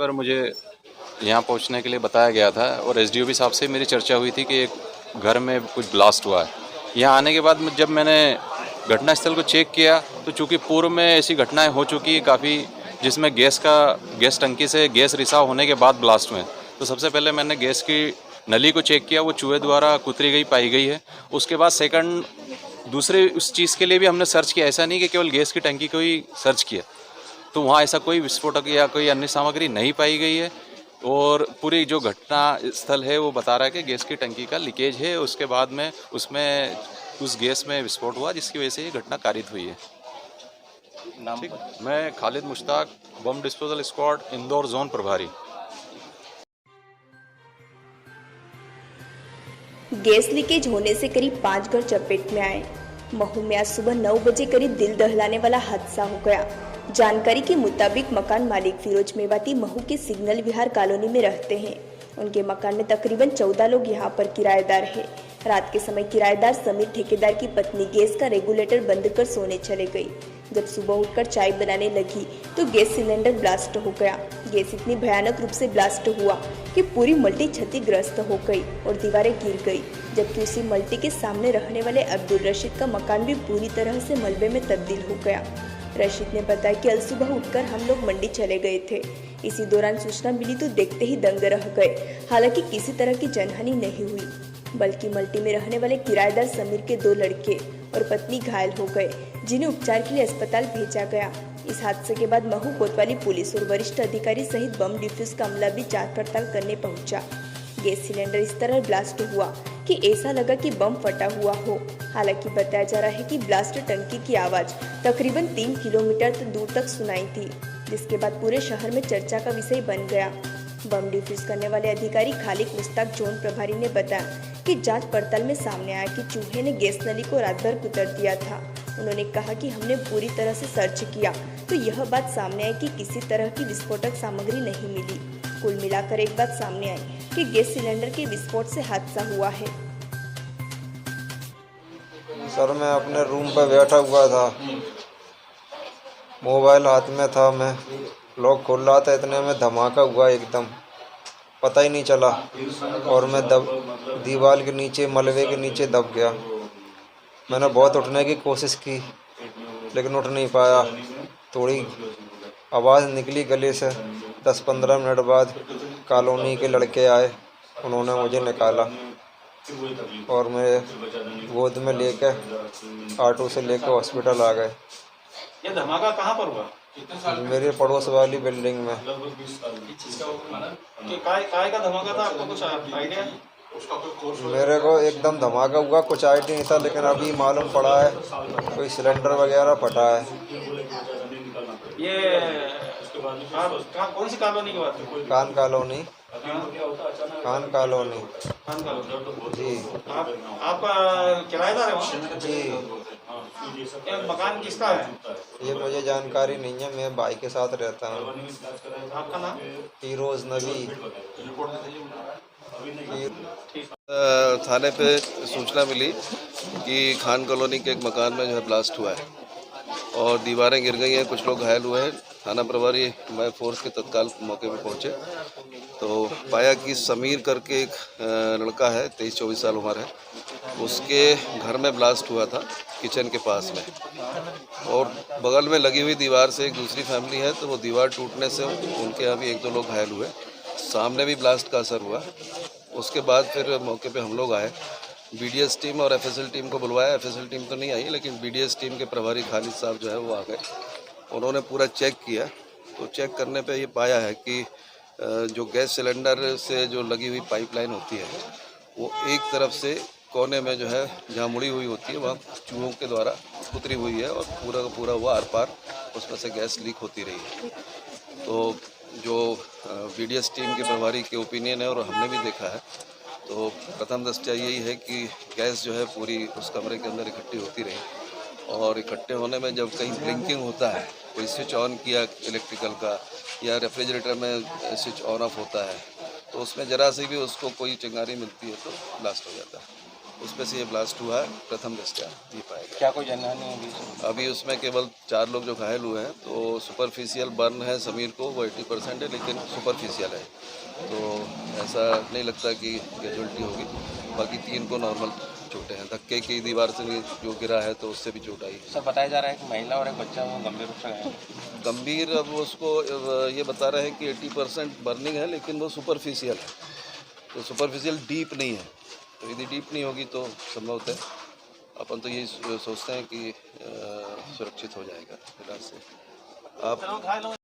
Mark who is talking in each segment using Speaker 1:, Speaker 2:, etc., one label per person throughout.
Speaker 1: पर मुझे यहाँ पहुँचने के लिए बताया गया था और एसडीओपी साहब से मेरी चर्चा हुई थी कि एक घर में कुछ ब्लास्ट हुआ है। यहाँ आने के बाद जब मैंने घटनास्थल को चेक किया तो चूँकि पूर्व में ऐसी घटनाएं हो चुकी है काफ़ी, जिसमें गैस टंकी से गैस रिसाव होने के बाद ब्लास्ट हुए। तो सबसे पहले मैंने गैस की नली को चेक किया, वो चूहे द्वारा कुतरी गई पाई गई है। उसके बाद सेकंड दूसरे उस चीज़ के लिए भी हमने सर्च किया, ऐसा नहीं कि केवल गैस की टंकी को ही सर्च किया। तो वहाँ ऐसा कोई विस्फोटक या कोई अन्य सामग्री नहीं पाई गई है और पूरी जो घटना स्थल है वो बता रहा है कि गैस की टंकी का लीकेज है। उसके बाद में उसमें उस गैस में विस्फोट हुआ जिसकी वजह से ये घटना कारित हुई है। ठीक, मैं Khalid Mushtaq, bomb disposal squad, Indore zone प्रभारी।
Speaker 2: गैस लीकेज होने से करीब 5 घर चपेट में आए। महू में आज सुबह 9 बजे करीब दिल दहलाने वाला हादसा हो गया। जानकारी के मुताबिक मकान मालिक फिरोज मेवाती महू के सिग्नल विहार कॉलोनी में रहते हैं। उनके मकान में तकरीबन 14 लोग यहां पर किराएदार हैं। रात के समय किराएदार समीर ठेकेदार की पत्नी गैस का रेगुलेटर बंद कर सोने चले गई। जब सुबह उठकर चाय बनाने लगी तो गैस सिलेंडर ब्लास्ट हो गया। गैस इतनी भयानक रूप से ब्लास्ट हुआ कि पूरी मल्टी क्षतिग्रस्त हो गई और दीवारें गिर गई, जबकि उसी मल्टी के सामने रहने वाले अब्दुल रशीद का मकान भी पूरी तरह से मलबे में तब्दील हो गया। रशीद ने बताया कि कल सुबह उठकर हम लोग मंडी चले गए थे। इसी दौरान सूचना मिली तो देखते ही दंग रह गए। हालांकि किसी तरह की जनहानि नहीं हुई, बल्कि मल्टी में रहने वाले किराएदार समीर के 2 लड़के और पत्नी घायल हो गए, जिन्हें उपचार के लिए अस्पताल भेजा गया। इस हादसे के बाद महू कोतवाली पुलिस और वरिष्ठ अधिकारी सहित बम डिफ्यूज का अमला भी जांच पड़ताल करने पहुंचा। गैस सिलेंडर इस तरह ब्लास्ट हुआ कि ऐसा लगा कि बम फटा हुआ हो। हालांकि बताया जा रहा है कि ब्लास्ट टंकी की आवाज तकरीबन 3 किलोमीटर दूर तक सुनाई थी, जिसके बाद पूरे शहर में चर्चा का विषय बन गया। बम डिफ्यूज करने वाले अधिकारी खालिद मुश्ताक जोन प्रभारी ने बताया कि जांच पड़ताल में सामने आया कि चूहे ने गैस नली को रात भर कुतर दिया था। उन्होंने कहा कि हमने पूरी तरह से सर्च किया तो यह बात सामने आई कि किसी तरह की विस्फोटक सामग्री नहीं मिली। कुल मिलाकर एक बात सामने आई कि गैस सिलेंडर के विस्फोट से हादसा हुआ है।
Speaker 3: सर, मैं अपने रूम पर बैठा हुआ था, मोबाइल हाथ में था, मैं लॉक खोल रहा था, इतने में धमाका हुआ, एकदम पता ही नहीं चला और मैं दीवार के नीचे, मलबे के नीचे दब गया। मैंने बहुत उठने की कोशिश की लेकिन उठ नहीं पाया। थोड़ी आवाज़ निकली गले से। 10-15 मिनट बाद कॉलोनी के लड़के आए, उन्होंने मुझे निकाला और मैं गोद में लेके ऑटो से लेकर हॉस्पिटल आ गए।
Speaker 4: ये धमाका कहाँ पर हुआ?
Speaker 3: मेरे पड़ोस वाली बिल्डिंग में।
Speaker 4: काय का धमाका था, आपको कुछ आइडिया?
Speaker 3: मेरे को एकदम धमाका हुआ, कुछ आइडिया नहीं था, लेकिन अभी मालूम पड़ा है कोई सिलेंडर वगैरह फटा है।
Speaker 4: ये कौन सी कॉलोनी की बात है?
Speaker 3: खान कॉलोनी। खान कॉलोनी जी।
Speaker 4: आपका किराएदार है वहाँ?
Speaker 3: जी।
Speaker 4: ये मकान किसका है?
Speaker 3: ये मुझे जानकारी नहीं है, मैं भाई के साथ रहता हूँ।
Speaker 4: आपका नाम?
Speaker 3: फिरोज नबी।
Speaker 5: थाने पे सूचना मिली कि खान कॉलोनी के एक मकान में जो है ब्लास्ट हुआ है और दीवारें गिर गई हैं, कुछ लोग घायल हुए हैं। थाना प्रभारी मैं फोर्स के तत्काल मौके पे पहुंचे तो पाया कि समीर करके एक लड़का है, 23-24 साल उम्र है, उसके घर में ब्लास्ट हुआ था किचन के पास में, और बगल में लगी हुई दीवार से एक दूसरी फैमिली है, तो वो दीवार टूटने से उनके यहाँ भी 1-2 लोग घायल हुए। सामने भी ब्लास्ट का असर हुआ। उसके बाद फिर मौके पे हम लोग आए, बीडीएस टीम और एफएसएल टीम को बुलवाया। एफएसएल टीम तो नहीं आई, लेकिन बीडीएस टीम के प्रभारी खालिद साहब जो है वो आ गए। उन्होंने पूरा चेक किया तो चेक करने पे ये पाया है कि जो गैस सिलेंडर से जो लगी हुई पाइपलाइन होती है वो एक तरफ से कोने में जो है जहाँ मुड़ी हुई होती है वहाँ चूहों के द्वारा उतरी हुई है और पूरा का पूरा वो आर पार उसमें से गैस लीक होती रही है। तो जो बीडीएस टीम के प्रभारी के ओपिनियन है और हमने भी देखा है, तो प्रथम दृष्टया यही है कि गैस जो है पूरी उस कमरे के अंदर इकट्ठी होती रही और इकट्ठे होने में जब कहीं ब्लिंकिंग होता है, कोई स्विच ऑन किया इलेक्ट्रिकल का या रेफ्रिजरेटर में स्विच ऑन ऑफ होता है, तो उसमें ज़रा सी भी उसको कोई चिंगारी मिलती है तो ब्लास्ट हो जाता है। उसमें से ये ब्लास्ट हुआ है। प्रथम दृष्टया ये पाया गया।
Speaker 6: क्या कोई जानहानि होगी?
Speaker 5: अभी उसमें केवल 4 लोग जो घायल हुए हैं, तो सुपरफिशियल बर्न है समीर को, वो 80% है, लेकिन सुपरफिशियल है, तो ऐसा नहीं लगता कि कैजुअल्टी होगी। बाकी 3 को नॉर्मल चोटें हैं। धक्के की दीवार से जो गिरा है तो उससे भी चोट आई।
Speaker 6: सर बताया जा रहा है कि महिला और एक बच्चा वो गंभीर रूप से घायल है।
Speaker 5: गंभीर अब उसको ये बता रहे हैं कि 80% बर्निंग है, लेकिन वो सुपरफिशियल है, तो सुपरफिशियल डीप नहीं है। तो यदि डीप नहीं होगी तो संभवतः अपन तो यही सोचते हैं कि सुरक्षित हो जाएगा इलाज से। आप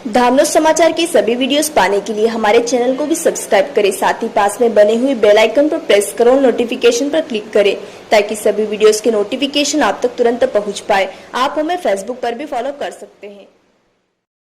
Speaker 2: धामनोद समाचार के सभी वीडियोस पाने के लिए हमारे चैनल को भी सब्सक्राइब करें, साथ ही पास में बने हुए बेल आइकन पर प्रेस करो और नोटिफिकेशन पर क्लिक करें ताकि सभी वीडियोस के नोटिफिकेशन आप तक तुरंत पहुंच पाए। आप हमें फेसबुक पर भी फॉलो कर सकते हैं।